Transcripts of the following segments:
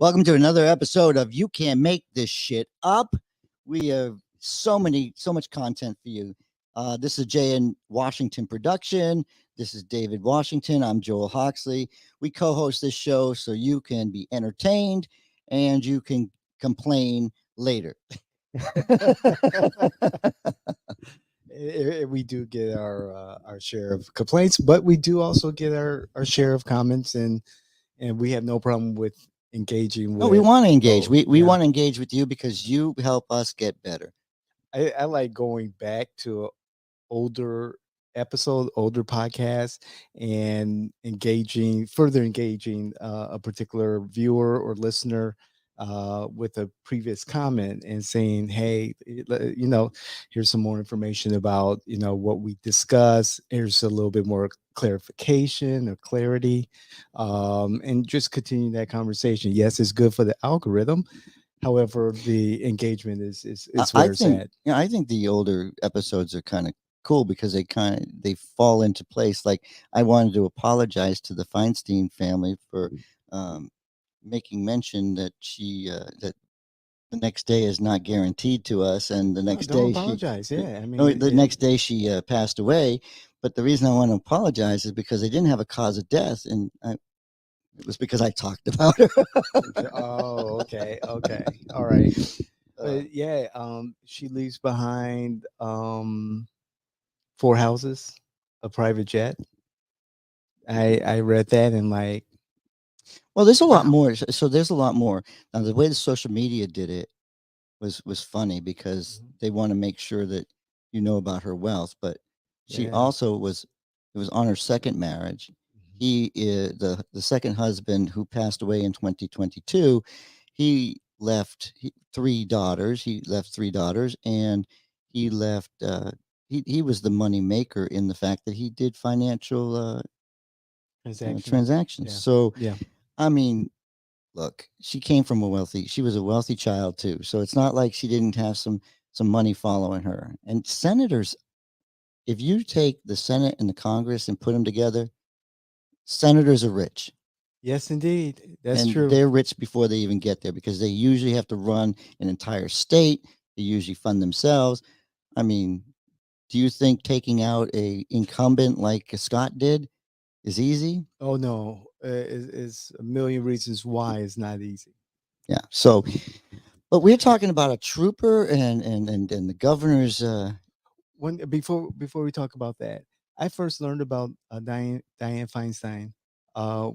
Welcome to another episode of You Can't Make This Shit Up. We have so much content for you. This is Jay in Washington production. This is David Washington. I'm Joel Hoxley. We co-host this show so you can be entertained and you can complain later. We do get our share of complaints, but we do also get our share of comments, and we have no problem with engaging with. No, we want to engage. We yeah. want to engage with you because you help us get better. I like going back to older older podcasts, and further engaging a particular viewer or listener with a previous comment and saying, hey, here's some more information about, what we discuss. Here's a little bit more clarification or clarity, and just continue that conversation. Yes, it's good for the algorithm. However, the engagement is where it's at. I think the older episodes are kind of cool because they fall into place. Like I wanted to apologize to the Feinstein family for making mention that that the next day is not guaranteed to us, and the next Don't day apologize. Yeah, I no, mean, the next day she passed away. But the reason I want to apologize is because they didn't have a cause of death, and it was because I talked about her. Oh, okay, all right. Uh, But yeah, she leaves behind 4 houses, a private jet. I read that and like, well, there's a lot wow. more. So there's a lot more. Now, the way the social media did it was funny because Mhm. they want to make sure that you know about her wealth, but she Yeah. also was it was on her second marriage. Mhm. He is the second husband who passed away in 2022. He left 3 daughters. He left 3 daughters, and he left. He was the money maker in the fact that he did financial Transactions. transactions. Yeah. So, Yeah. I mean, look, she was a wealthy child too. So it's not like she didn't have some money following her. And senators, if you take the Senate and the Congress and put them together, senators are rich. Yes, indeed. That's And true. they're rich before they even get there because they usually have to run an entire state. They usually fund themselves. I mean, do you think taking out a incumbent like Scott did is easy? Oh no, is a million reasons why it's not easy. Yeah. So, but we're talking about a trooper and the governor's When before we talk about that, I first learned about Diane Feinstein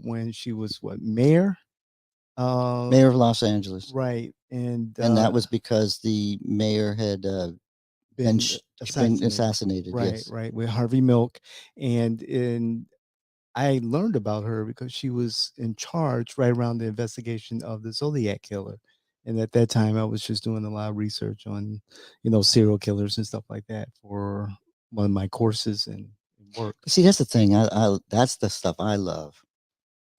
when she was what, mayor, uh, mayor of Los Angeles. right, and And that was because the mayor had been been assassinated, assassinated. right, Yes. right, with Harvey Milk, and I learned about her because she was in charge right around the investigation of the Zodiac killer. And at that time, I was just doing a lot of research on, serial killers and stuff like that for one of my courses and work. See, that's the thing. I that's the stuff I love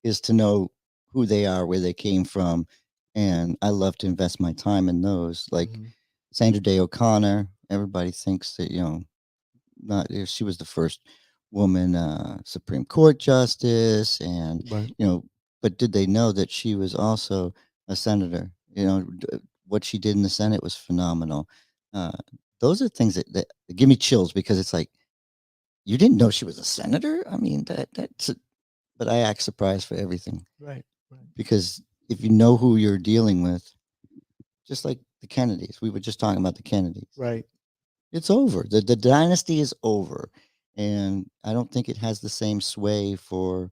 is to know who they are, where they came from, and I love to invest my time in those. Like Mhm. Sandra Day O'Connor. Everybody thinks that not she was the first woman Supreme Court justice, and Right. you know, but did they know that she was also a senator? What she did in the Senate was phenomenal. Uh, those are things that give me chills because it's like you didn't know she was a senator. I mean but I act surprised for everything Right. Right. because if you know who you're dealing with, just like the Kennedys, we were just talking about the Kennedys. Right. It's over. The dynasty is over. And I don't think it has the same sway for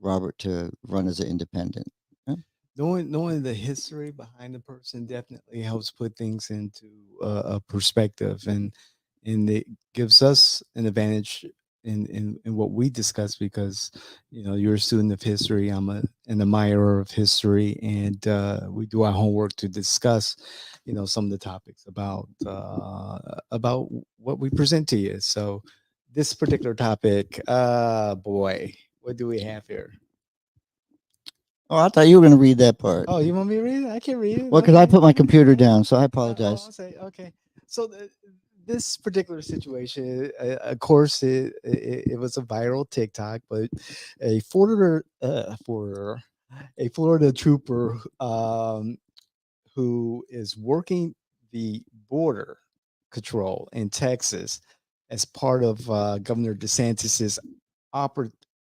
Robert to run as an independent. Yeah. Knowing the history behind the person definitely helps put things into a perspective, and it gives us an advantage in what we discuss, because you're a student of history, I'm an admirer of history, and we do our homework to discuss some of the topics about what we present to you. So this particular topic, boy, what do we have here? Oh, I thought you were going to read that part. Oh, you want me to read it? I can read it. Well, because I Okay. put my computer down, so I Oh, apologize. I'll say okay. So this particular situation, of course, it was a viral TikTok, but a foreigner, A Florida trooper who is working the border control in Texas as part of Governor DeSantis's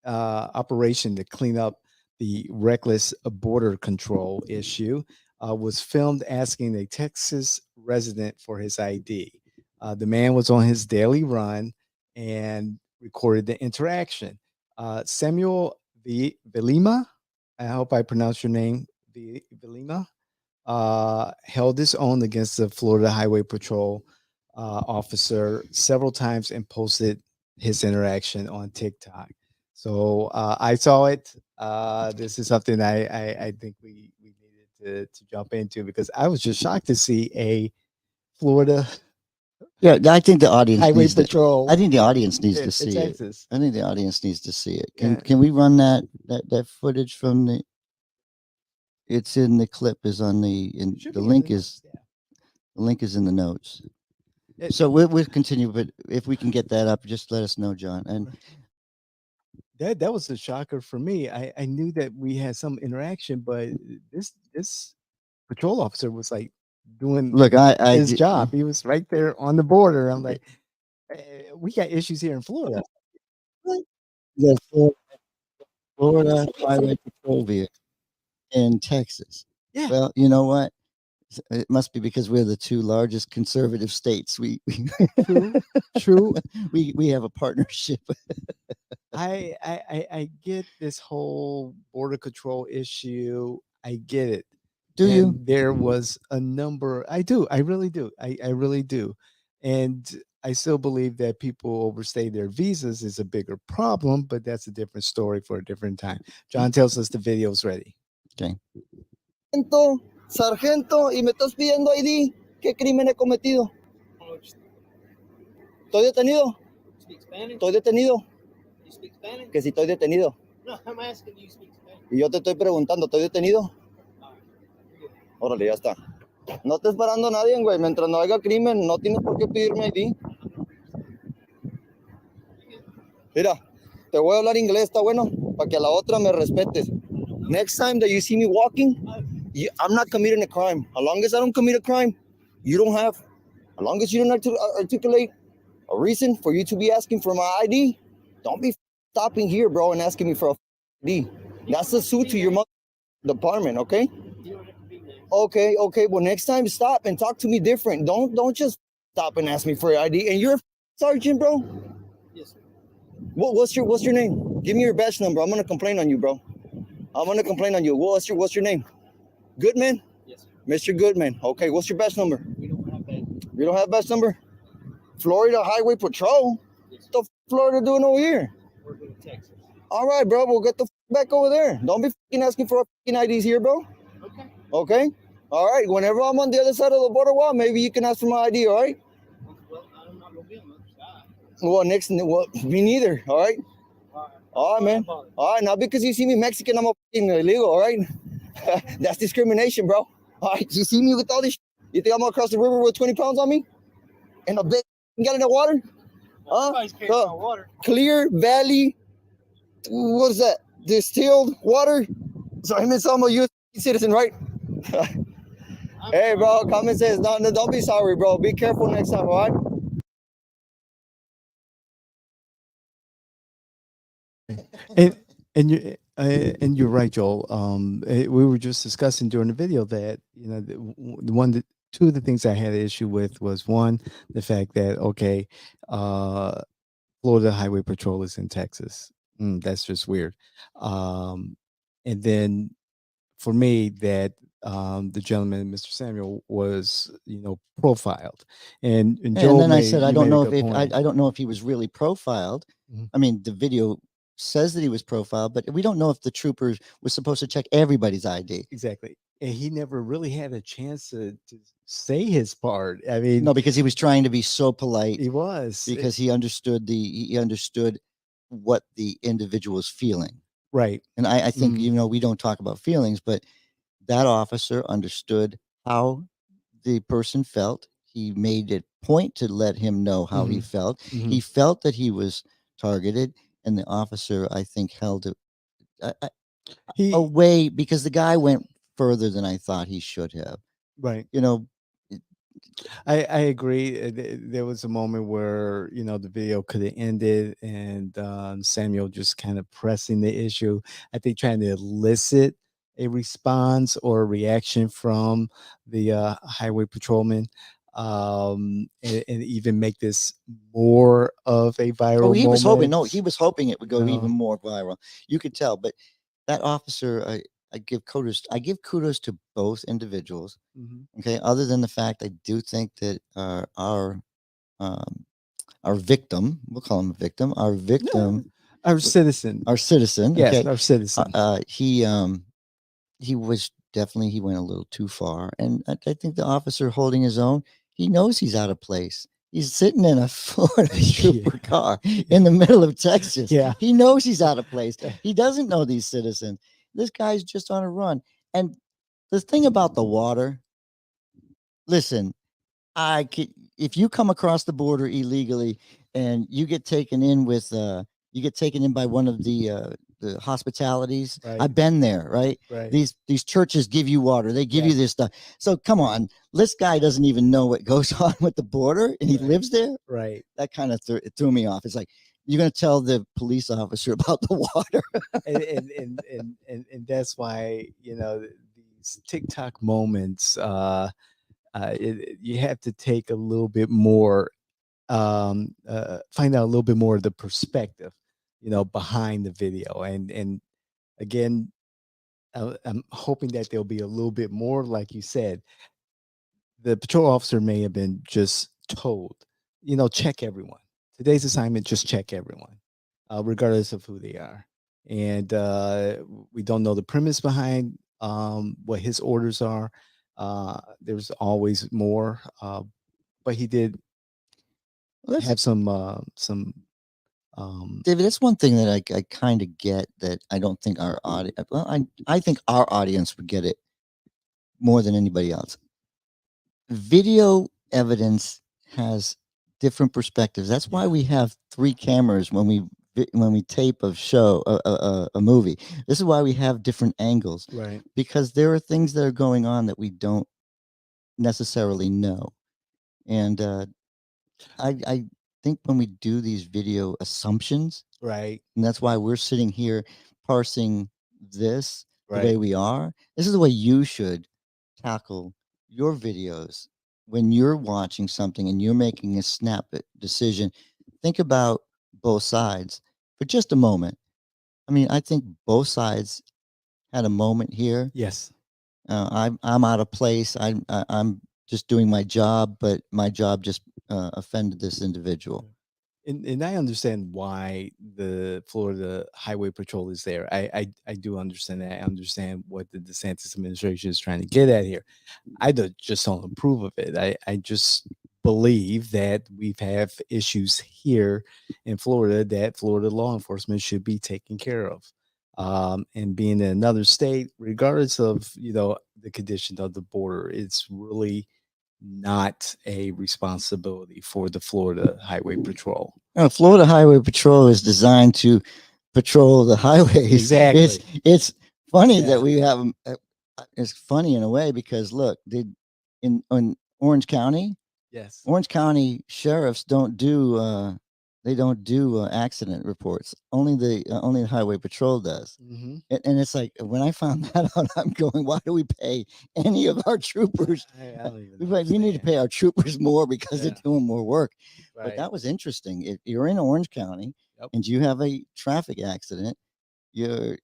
operation to clean up the reckless border control issue was filmed asking a Texas resident for his ID. The man was on his daily run and recorded the interaction. Samuel Vilima, I hope I pronounced your name, Vilima, held his own against the Florida Highway Patrol officer several times and posted his interaction on TikTok. So I saw it. This is something I think we needed to jump into because I was just shocked to see a Florida Yeah, I think the audience Highway needs to, Patrol. I think the audience needs in to see it. Texas. I think the audience needs to see it. Yeah. Can we run that footage from the? It's in the clip. Is on the Should the be in link the- is the link is in the notes. It- So we'll continue, but if we can get that up, just let us know, John. And that was a shocker for me. I knew that we had some interaction, but this patrol officer was like doing look, I his did- job. He was right there on the border. I'm like, we got issues here in Florida. The Florida Highway Patrol vehicle in Texas. Yeah. Well, you know what? It must be because we're the two largest conservative states. We True. we have a partnership. I get this whole border control issue. I get it. Do you? And there was a number. I do. I really do. I really do. And I still believe that people overstay their visas is a bigger problem, but that's a different story for a different time. John tells us the video's ready. Okay. Sargento, y me estás pidiendo ID. ¿Qué crimen he cometido? ¿Estoy detenido? ¿Estoy detenido? Que si estoy detenido. Y yo te estoy preguntando, ¿estoy detenido? Órale, ya está. No está esperando a nadie, güey. Mientras no haya crimen, no tienes por qué pedirme ID. Mira, te voy a hablar inglés, ¿está bueno? Para que a la otra me respetes. Next time that you see me walking, I'm not committing a crime. As long as I don't commit a crime, you don't have. As long as you don't articulate a reason for you to be asking for my ID, don't be stopping here, bro, and asking me for a ID. That's a suit to your department, okay? Okay. Well, next time stop and talk to me different. Don't just stop and ask me for your ID. And you're a sergeant, bro. Yes, sir. What's your name? Give me your badge number. I'm gonna complain on you, bro. I'm gonna complain on you. What's your name? Goodman? Yes, sir. Mr. Goodman. Okay, what's your badge number? We don't have that. You don't have badge number? Florida Highway Patrol? Yes, sir. What the Florida doing over here? We're going to Texas. All right, bro. We'll get the back over there. Don't be asking for IDs here, bro. Okay. Okay? All right. Whenever I'm on the other side of the border wall, maybe you can ask for my ID, all right? Well, I'm not going to be on the other side. Well, me neither, all right? All right, man. All right, now because you see me Mexican, I'm illegal, all right? That's discrimination, bro. All right, you see me with all this you think I'm gonna cross the river with 20 pounds on me? And a big gallon of water? Everybody's carrying my water. Clear Valley, what is that? Distilled water? So I mean, I'm a U.S. citizen, right? Hey, bro, common sense. Don't be sorry, bro. Be careful next time, all right? And you're right, Joel. We were just discussing during the video that two of the things I had an issue with was one, the fact that Florida Highway Patrol is in Texas. That's just weird. And then for me, that the gentleman, Mr. Samuel, was profiled, and Joel then I made- said you I don't made a know if good point. I don't know if he was really profiled. Mhm. I mean, the video says that he was profiled, but we don't know if the troopers was supposed to check everybody's ID. Exactly. And he never really had a chance to say his part. I mean, No, because he was trying to be so polite he was because he understood what the individual was feeling. right. And I think, Mhm. we don't talk about feelings, but that officer understood how the person felt. He made it point to let him know how he felt. Mhm. He felt that he was targeted, and the officer, I think, held it. He away because the guy went further than I thought he should have. right. You know, I agree. There was a moment where the video could have ended, and Samuel just kind of pressing the issue. I think trying to elicit a response or a reaction from the highway patrolman, and even make this more of a viral oh, he was hoping. moment. No, he was hoping it would go No. even more viral. You could tell, but that officer, I give kudos. I give kudos to both individuals. Mhm. Okay, other than the fact I do think that um, our victim, we'll call him a victim, our victim, Our citizen. our citizen. Yes, Okay, our citizen. He was definitely he went a little too far, and I think the officer holding his own, he knows he's out of place. He's sitting in a Florida trooper car in the middle of Texas. Yeah. He knows he's out of place. He doesn't know these citizens. This guy's just on a run. And the thing about the water, listen, I could if you come across the border illegally and you get taken in with you get taken in by one of the hospitalities. Right. I've been there, right? Right. These churches give you water. They give you Yes. this stuff. So come on, this guy doesn't even know what goes on with the border and he Right. lives there. Right. That kind of threw me off. It's like you're going to tell the police officer about the water. And that's why these TikTok moments, you have to take a little bit more, find out a little bit more of the perspective, behind the video. And again, I'm hoping that there'll be a little bit more, like you said. The patrol officer may have been just told, check everyone. Today's assignment, just check everyone, regardless of who they are. And we don't know the premise behind what his orders are. There's always more, but he did Well, have some David, that's one thing that I kind of get that I don't think our audience, well, I think our audience would get it more than anybody else. Video evidence has different perspectives. That's why we have 3 cameras when we tape a movie. This is why we have different angles, right. because there are things that are going on that we don't necessarily know. And I think when we do these video assumptions, Right. and that's why we're sitting here parsing this the way Right. we are. This is the way you should tackle your videos when you're watching something and you're making a decision. Think about both sides for just a moment. I mean, I think both sides had a moment here. Yes. I'm out of place. I'm just doing my job, but my job just offended this individual. And I understand why the Florida Highway Patrol is there. I do understand that. I understand what the DeSantis administration is trying to get at here. I just don't approve of it. I just believe that we've have issues here in Florida that Florida law enforcement should be taking care of. And being in another state, regardless of the condition of the border, it's really not a responsibility for the Florida Highway Patrol. Florida Highway Patrol is designed to patrol the highways. Exactly. It's funny Yeah. that we have them. It's funny in a way because look, in Orange County, Yes. Orange County sheriffs don't do they don't do accident reports. Only the Highway Patrol does. Mm-hmm. And it's like when I found that out, I'm going, why do we pay any of our troopers? I don't even We need to pay our troopers more because Yeah. they're doing more work. Right. But that was interesting. If you're in Orange County Yep. and you have a traffic accident, your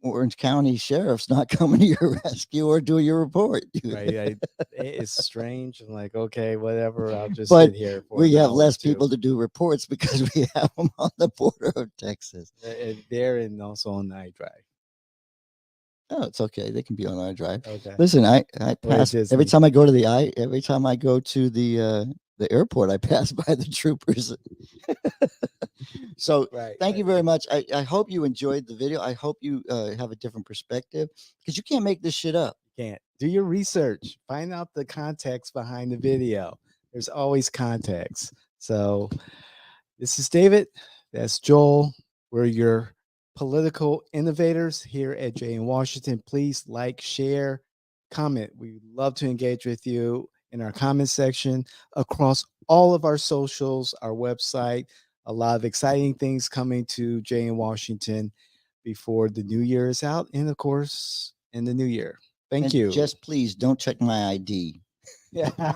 Orange County sheriff's not coming to your rescue or do your report. Right. It's strange. I'm like, okay, whatever. I'll just But sit here. For we an have hour or less two. people to do reports because we have them on the border of Texas. There and also on I Drive. Oh, it's okay. They can be on our drive. Okay. Listen, I pass Disney. every time I go to the airport, I pass by the troopers. So Right. thank you very much. I hope you enjoyed the video. I hope you have a different perspective because you can't make this shit up. Can't do your research. Find out the context behind the video. There's always context. So this is David. That's Joel. We're your political innovators here at Jay in Washington. Please like, share, comment. We love to engage with you in our comment section across all of our socials, our website. A lot of exciting things coming to Jay in Washington before the new year is out, and of course, in the new year. Thank And you. just please don't check my ID. Yeah.